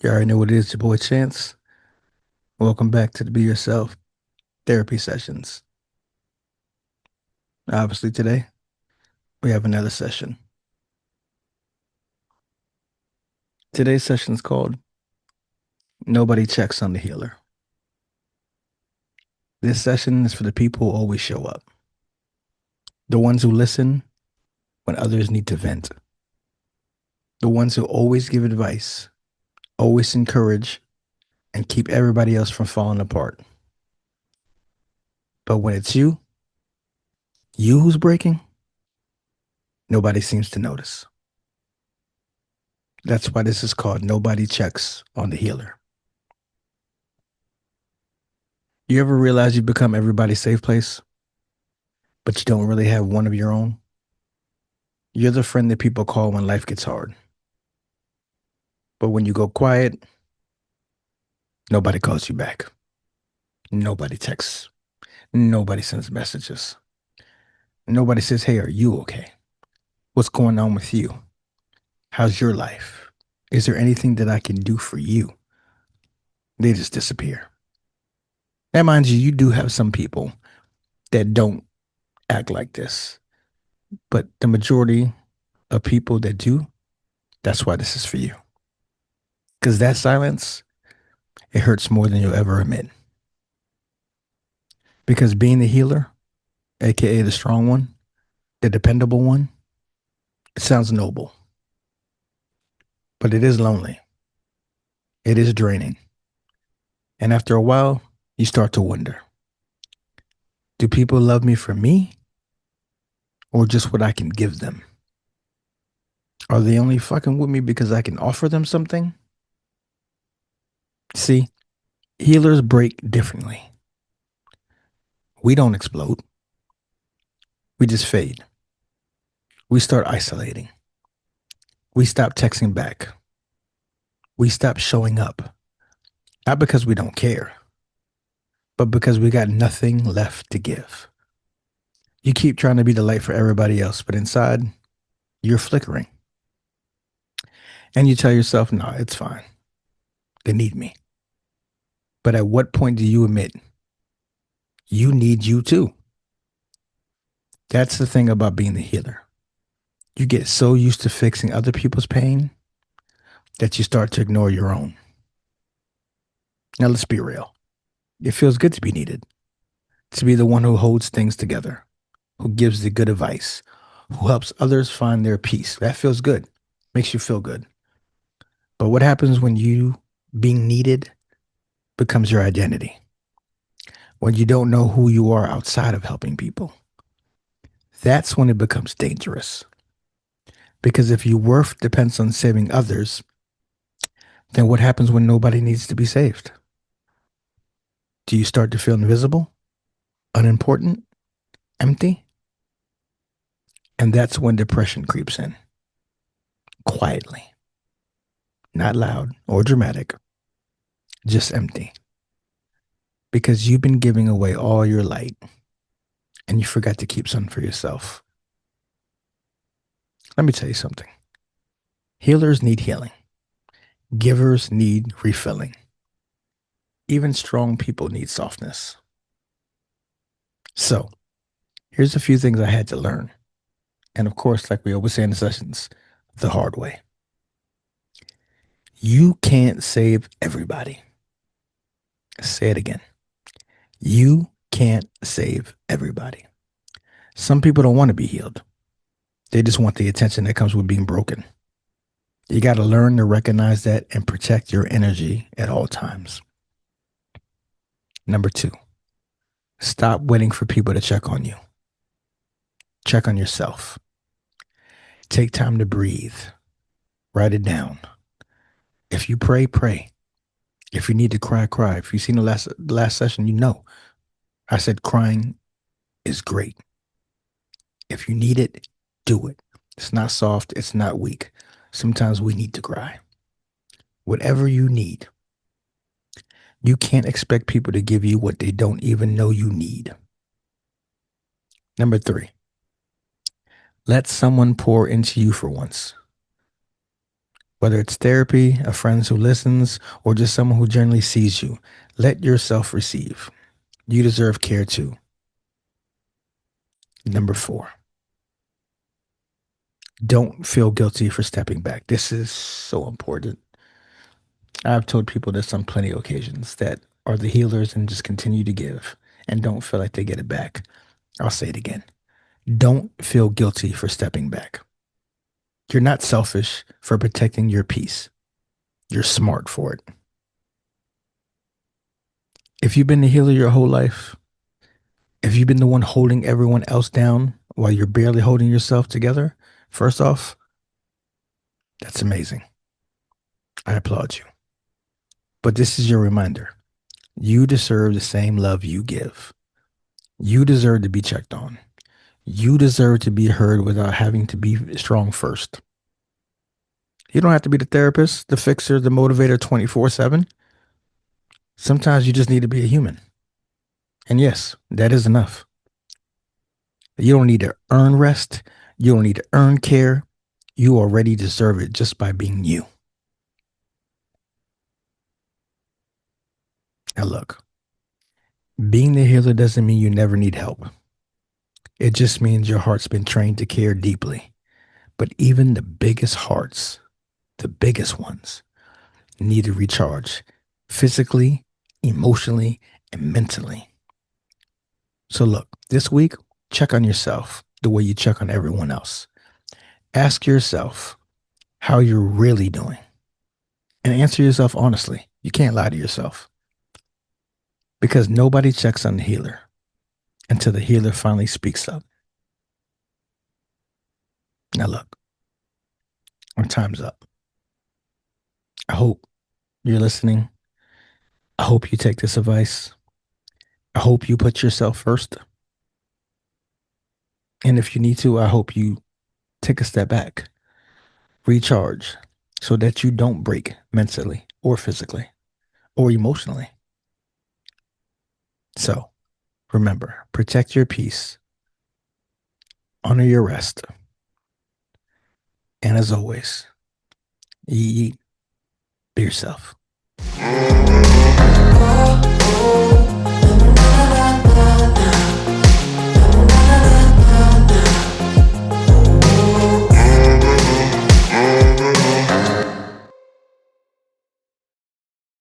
You already know what it is, your boy Chance. Welcome back to the Be Yourself therapy sessions. Obviously, today we have another session. Today's session is called Nobody Checks on the Healer. This session is for the people who always show up, the ones who listen when others need to vent, the ones who always give advice, always encourage, and keep everybody else from falling apart. But when it's you who's breaking, nobody seems to notice. That's why this is called Nobody Checks on the Healer. You ever realize you become everybody's safe place, but you don't really have one of your own? You're the friend that people call when life gets hard. But when you go quiet, nobody calls you back. Nobody texts. Nobody sends messages. Nobody says, hey, are you okay? What's going on with you? How's your life? Is there anything that I can do for you? They just disappear. Now, mind you, you do have some people that don't act like this, but the majority of people that do, that's why this is for you. Because that silence, it hurts more than you'll ever admit. Because being the healer, aka the strong one, the dependable one, it sounds noble, but it is lonely. It is draining. And after a while, you start to wonder, do people love me for me or just what I can give them? Are they only fucking with me because I can offer them something? See, healers break differently. We don't explode. We just fade. We start isolating. We stop texting back. We stop showing up. Not because we don't care, but because we got nothing left to give. You keep trying to be the light for everybody else, but inside, you're flickering. And you tell yourself, nah, it's fine. They need me. But at what point do you admit you need you too? That's the thing about being the healer. You get so used to fixing other people's pain that you start to ignore your own. Now, let's be real. It feels good to be needed, to be the one who holds things together, who gives the good advice, who helps others find their peace. That feels good, makes you feel good. But what happens when you being needed becomes your identity? When you don't know who you are outside of helping people? That's when it becomes dangerous. Because if your worth depends on saving others, then what happens when nobody needs to be saved? Do you start to feel invisible, unimportant, empty? And that's when depression creeps in. Quietly. Not loud or dramatic, just empty. Because you've been giving away all your light and you forgot to keep some for yourself. Let me tell you something. Healers need healing. Givers need refilling. Even strong people need softness. So, here's a few things I had to learn. And of course, like we always say in the sessions, the hard way. You can't save everybody. Say it again. You can't save everybody. Some people don't want to be healed. They just want the attention that comes with being broken. You got to learn to recognize that and protect your energy at all times. Number 2, stop waiting for people to check on you. Check on yourself. Take time to breathe. Write it down. If you pray, pray. If you need to cry, cry. If you've seen the last session, you know I said crying is great. If you need it, do it. It's not soft. It's not weak. Sometimes we need to cry. Whatever you need. You can't expect people to give you what they don't even know you need. Number 3, let someone pour into you for once. Whether it's therapy, a friend who listens, or just someone who generally sees you, let yourself receive. You deserve care too. Number four, don't feel guilty for stepping back. This is so important. I've told people this on plenty of occasions that are the healers and just continue to give and don't feel like they get it back. I'll say it again. Don't feel guilty for stepping back. You're not selfish for protecting your peace. You're smart for it. If you've been the healer your whole life, if you've been the one holding everyone else down while you're barely holding yourself together, first off, that's amazing. I applaud you. But this is your reminder. You deserve the same love you give. You deserve to be checked on. You deserve to be heard without having to be strong first. You don't have to be the therapist, the fixer, the motivator 24/7. Sometimes you just need to be a human. And yes, that is enough. You don't need to earn rest. You don't need to earn care. You already deserve it just by being you. Now, look, being the healer doesn't mean you never need help. It just means your heart's been trained to care deeply. But even the biggest hearts, the biggest ones, need to recharge physically, emotionally, and mentally. So, look, this week, check on yourself the way you check on everyone else. Ask yourself how you're really doing and answer yourself honestly. You can't lie to yourself because nobody checks on the healer until the healer finally speaks up. Now, look, our time's up. I hope you're listening. I hope you take this advice. I hope you put yourself first. And if you need to, I hope you take a step back, recharge so that you don't break mentally or physically or emotionally. So remember, protect your peace, honor your rest, and as always, be yourself.